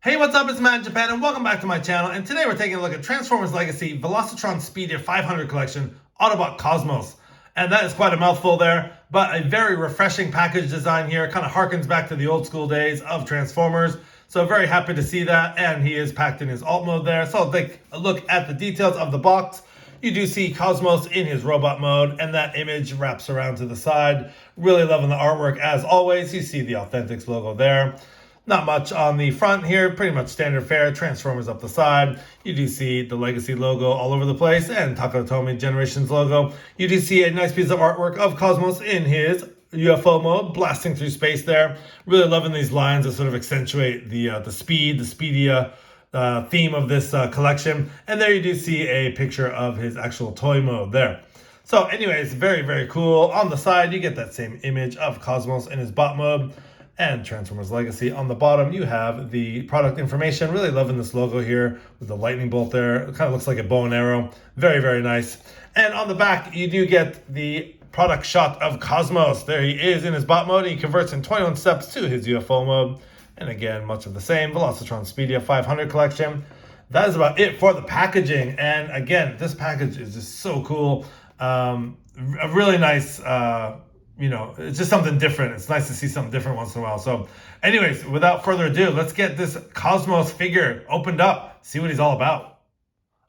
Hey, what's up? It's Matt in Japan, and welcome back to my channel. And today we're taking a look at Transformers Legacy Velocitron Speedia 500 Collection Autobot Cosmos. And that is quite a mouthful there, but a very refreshing package design here. Kind of harkens back to the old school days of Transformers. So very happy to see that, and he is packed in his alt mode there. So take a look at the details of the box. You do see Cosmos in his robot mode, and that image wraps around to the side. Really loving the artwork as always. You see the Authentics logo there. Not much on the front here, pretty much standard fare, Transformers up the side. You do see the Legacy logo all over the place and Takatomi Generations logo. You do see a nice piece of artwork of Cosmos in his UFO mode, blasting through space there. Really loving these lines that sort of accentuate the Speedia theme of this collection. And there you do see a picture of his actual toy mode there. So anyways, very, very cool. On the side, you get that same image of Cosmos in his bot mode. And Transformers Legacy. On the bottom, you have the product information. Really loving this logo here with the lightning bolt there. It kind of looks like a bow and arrow. Very, very nice. And on the back, you do get the product shot of Cosmos. There he is in his bot mode. He converts in 21 steps to his UFO mode. And again, much of the same. Velocitron Speedia 500 collection. That is about it for the packaging. And again, this package is just so cool. A really nice... it's just something different. It's nice to see something different once in a while. So anyways, without further ado, let's get this Cosmos figure opened up, see what he's all about.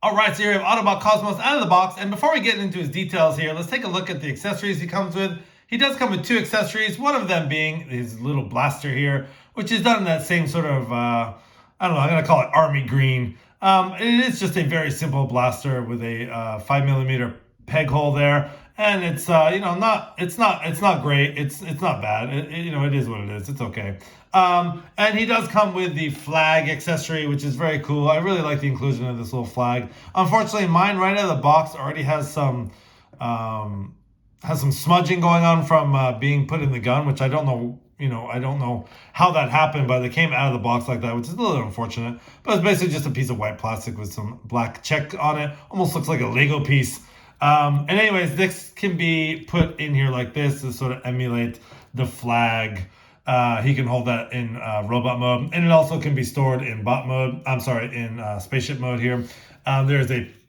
All right, so here we have Autobot Cosmos out of the box. And before we get into his details here, let's take a look at the accessories he comes with. He does come with two accessories, one of them being his little blaster here, which is done in that same sort of, I don't know, I'm going to call it army green. It is just a very simple blaster with a 5mm peg hole there. And it's it's not great. It's not bad. It is what it is. It's okay. And he does come with the flag accessory, which is very cool. I really like the inclusion of this little flag. Unfortunately, mine right out of the box already has some smudging going on from being put in the gun, which I don't know. I don't know how that happened, but it came out of the box like that, which is a little unfortunate. But it's basically just a piece of white plastic with some black check on it. Almost looks like a Lego piece. And anyways, this can be put in here like this to sort of emulate the flag. He can hold that in robot mode, and it also can be stored in bot mode. In spaceship mode here.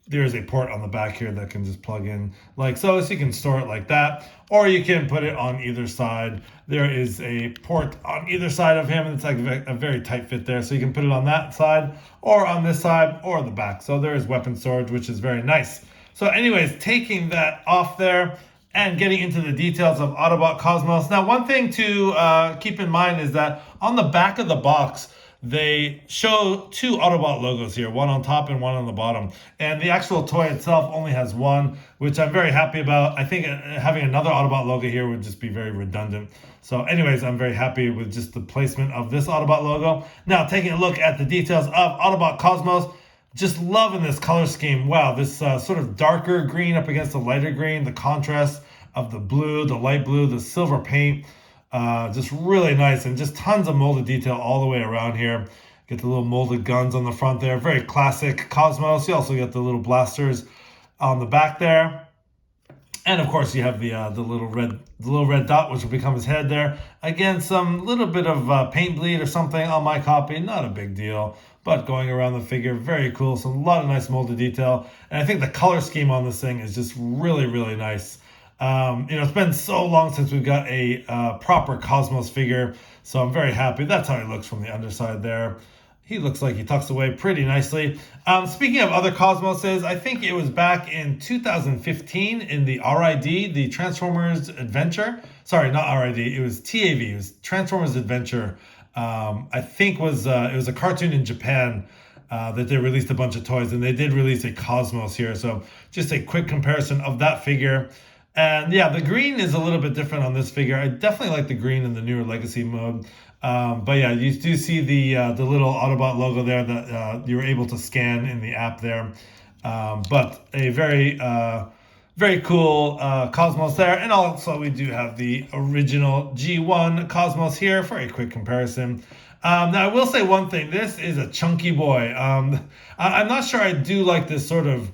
There is a port on the back here that can just plug in like so you can store it like that, or you can put it on either side. There is a port on either side of him, and it's like a very tight fit there, so you can put it on that side, or on this side, or the back. So there is weapon storage, which is very nice. So anyways, taking that off there and getting into the details of Autobot Cosmos. Now, one thing to keep in mind is that on the back of the box, they show two Autobot logos here, one on top and one on the bottom. And the actual toy itself only has one, which I'm very happy about. I think having another Autobot logo here would just be very redundant. So anyways, I'm very happy with just the placement of this Autobot logo. Now, taking a look at the details of Autobot Cosmos. Just loving this color scheme. Wow, this sort of darker green up against the lighter green, the contrast of the blue, the light blue, the silver paint, just really nice, and just tons of molded detail all the way around here. Get the little molded guns on the front there, very classic Cosmos. You also get the little blasters on the back there. And of course, you have the little red dot, which will become his head there. Again, some little bit of paint bleed or something on my copy, not a big deal. But going around the figure, very cool. So a lot of nice molded detail. And I think the color scheme on this thing is just really, really nice. It's been so long since we've got a proper Cosmos figure. So I'm very happy. That's how he looks from the underside there. He looks like he tucks away pretty nicely. Speaking of other Cosmoses, I think it was back in 2015 in the RID, the Transformers Adventure. Sorry, not RID. It was TAV. It was Transformers Adventure. I think it was a cartoon in Japan that they released a bunch of toys, and they did release a Cosmos here. So just a quick comparison of that figure. And yeah, the green is a little bit different on this figure. I definitely like the green in the newer Legacy mode. But yeah, you do see the little Autobot logo there that you were able to scan in the app there. But a very cool Cosmos there. And also we do have the original G1 Cosmos here for a quick comparison. Now I will say one thing. This is a chunky boy. I'm not sure I do like this sort of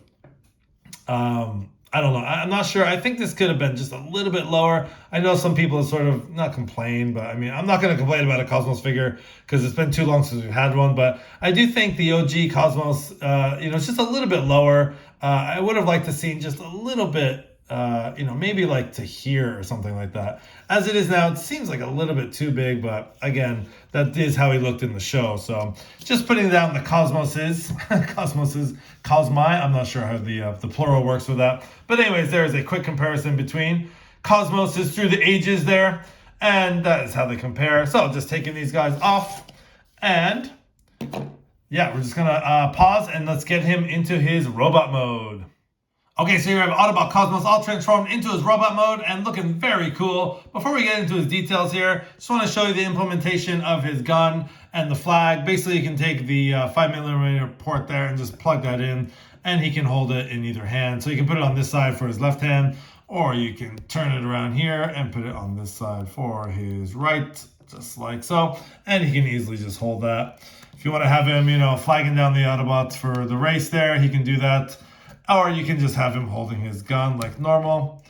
I don't know. I'm not sure. I think this could have been just a little bit lower. I know some people have sort of not complained, but I mean, I'm not going to complain about a Cosmos figure because it's been too long since we've had one. But I do think the OG Cosmos, it's just a little bit lower. I would have liked to see just a little bit, maybe like to here or something like that. As it is now, it seems like a little bit too big, but again, that is how he looked in the show. So just putting down the Cosmoses, Cosmi. I'm not sure how the plural works with that. But anyways, there is a quick comparison between Cosmoses through the ages there. And that is how they compare. So just taking these guys off. And yeah, we're just going to pause and let's get him into his robot mode. Okay, so here we have Autobot Cosmos all transformed into his robot mode and looking very cool. Before we get into his details here, just want to show you the implementation of his gun and the flag. Basically, you can take the 5mm port there and just plug that in, and he can hold it in either hand. So you can put it on this side for his left hand, or you can turn it around here and put it on this side for his right, just like so. And he can easily just hold that. If you want to have him, flagging down the Autobots for the race there, he can do that. Or you can just have him holding his gun like normal.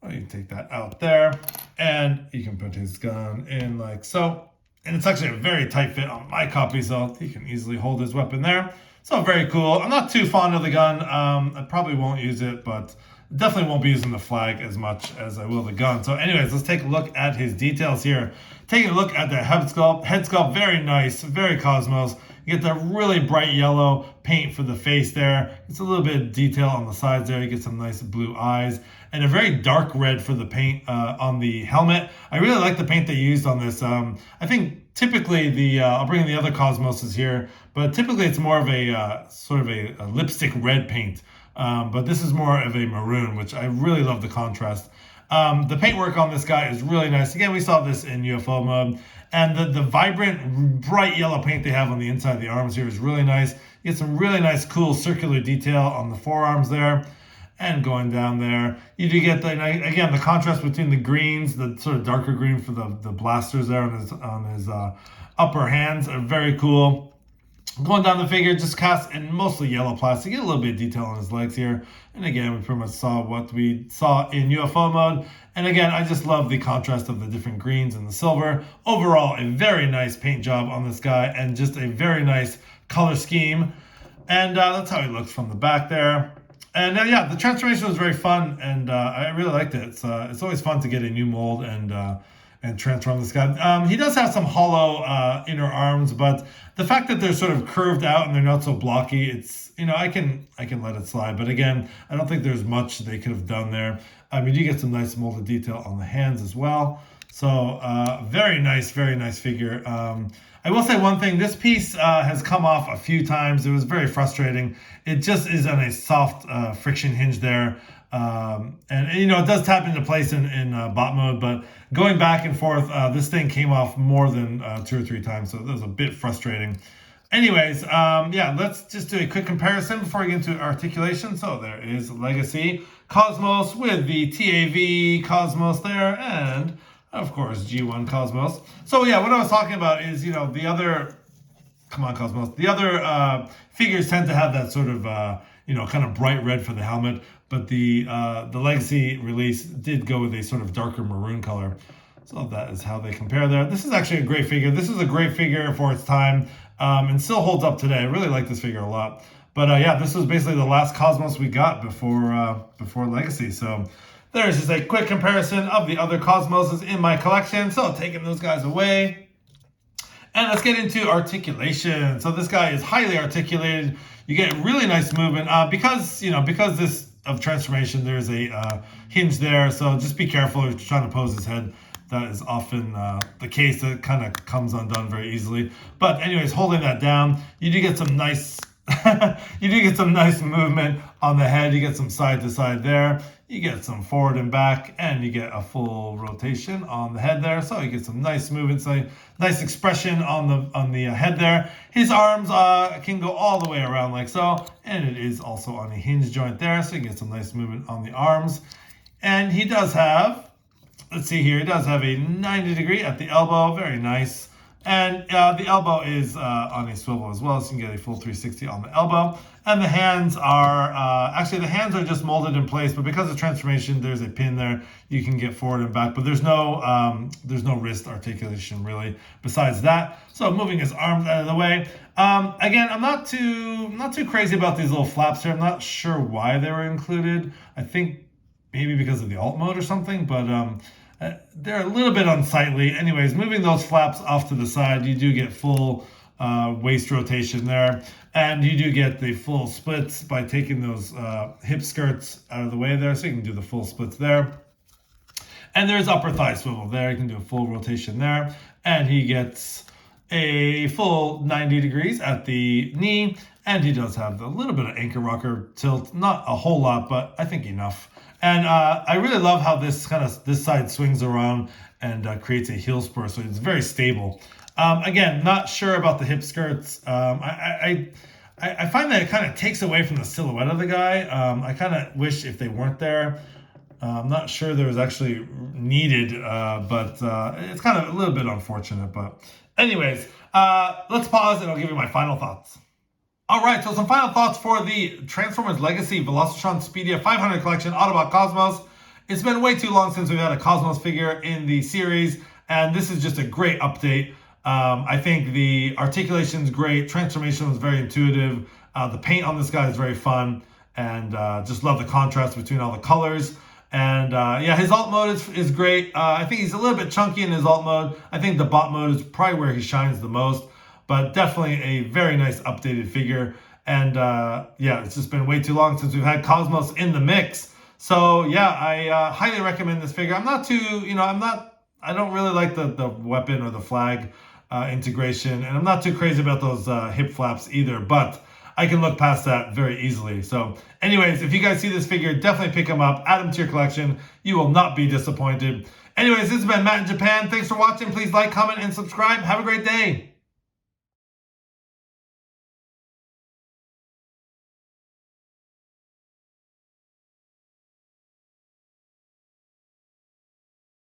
Or you can take that out there. And you can put his gun in like so. And it's actually a very tight fit on my copy, so he can easily hold his weapon there. So very cool. I'm not too fond of the gun. I probably won't use it, but definitely won't be using the flag as much as I will the gun. So anyways, let's take a look at his details here. Taking a look at the head sculpt, very nice, very Cosmos. You get the really bright yellow paint for the face there. It's a little bit of detail on the sides there. You get some nice blue eyes. And a very dark red for the paint on the helmet. I really like the paint they used on this. I think typically I'll bring in the other Cosmoses here, but typically it's more of a sort of a lipstick red paint. But this is more of a maroon, which I really love the contrast. The paintwork on this guy is really nice. Again, we saw this in UFO mode. And the vibrant, bright yellow paint they have on the inside of the arms here is really nice. You get some really nice, cool circular detail on the forearms there. And going down there, you do get, again, the contrast between the greens, the sort of darker green for the blasters there on his upper hands are very cool. Going down the figure, just cast in mostly yellow plastic. Get a little bit of detail on his legs here. And again, we pretty much saw what we saw in UFO mode. And again, I just love the contrast of the different greens and the silver. Overall, a very nice paint job on this guy and just a very nice color scheme. And that's how he looks from the back there. And yeah, the transformation was very fun, and I really liked it. It's always fun to get a new mold and transform this guy. He does have some hollow inner arms, but the fact that they're sort of curved out and they're not so blocky, it's I can let it slide. But again, I don't think there's much they could have done there. You do get some nice molded detail on the hands as well. So very nice figure. I will say one thing, this piece has come off a few times. It was very frustrating. It just is on a soft friction hinge there. And it does tap into place in bot mode, but going back and forth, this thing came off more than 2 or 3 times, so that was a bit frustrating. Anyways, yeah, let's just do a quick comparison before we get into articulation. So there is Legacy Cosmos with the TAV Cosmos there, and of course G1 Cosmos. So yeah, what I was talking about is, the other, come on Cosmos, the other figures tend to have that sort of, kind of bright red for the helmet, but the Legacy release did go with a sort of darker maroon color. So that is how they compare there. This is actually a great figure. This is a great figure for its time, and still holds up today. I really like this figure a lot. But yeah, this was basically the last Cosmos we got before Legacy. So there's just a quick comparison of the other Cosmoses in my collection. So taking those guys away. And let's get into articulation. So this guy is highly articulated. You get really nice movement. Because this of transformation, there's a hinge there. So just be careful if you're trying to pose his head. That is often the case. That kind of comes undone very easily. But anyways, holding that down, you do get some nice movement on the head. You get some side to side there. You get some forward and back, and you get a full rotation on the head there. So you get some nice movement, so nice expression on the head there. His arms can go all the way around like so, and it is also on a hinge joint there, so you get some nice movement on the arms. And he does have, let's see here, he does have a 90 degree at the elbow, very nice. And the elbow is on a swivel as well, so you can get a full 360 on the elbow. And the hands are, actually the hands are just molded in place, but because of transformation, there's a pin there. You can get forward and back, but there's no wrist articulation really besides that. So moving his arms out of the way. Again, I'm not too crazy about these little flaps here. I'm not sure why they were included. I think maybe because of the alt mode or something, but they're a little bit unsightly. Anyways, moving those flaps off to the side, you do get full waist rotation there, and you do get the full splits by taking those hip skirts out of the way there, so you can do the full splits there. And there's upper thigh swivel there. You can do a full rotation there, and he gets a full 90 degrees at the knee, and he does have a little bit of anchor rocker tilt, not a whole lot, but I think enough. And I really love how this side swings around and creates a heel spur, so it's very stable. Again, not sure about the hip skirts. I find that it kind of takes away from the silhouette of the guy. I kind of wish if they weren't there. I'm not sure there was actually needed, but it's kind of a little bit unfortunate. But anyways, let's pause and I'll give you my final thoughts. All right, so some final thoughts for the Transformers Legacy Velocitron Speedia 500 collection Autobot Cosmos. It's been way too long since we've had a Cosmos figure in the series, and this is just a great update. I think the articulation's great, transformation was very intuitive, the paint on this guy is very fun, and just love the contrast between all the colors. And yeah, his alt mode is great. I think he's a little bit chunky in his alt mode. I think the bot mode is probably where he shines the most. But definitely a very nice updated figure. And yeah, it's just been way too long since we've had Cosmos in the mix. So yeah, I highly recommend this figure. I'm not too, I don't really like the weapon or the flag integration. And I'm not too crazy about those hip flaps either. But I can look past that very easily. So anyways, if you guys see this figure, definitely pick him up. Add him to your collection. You will not be disappointed. Anyways, this has been Matt in Japan. Thanks for watching. Please like, comment, and subscribe. Have a great day.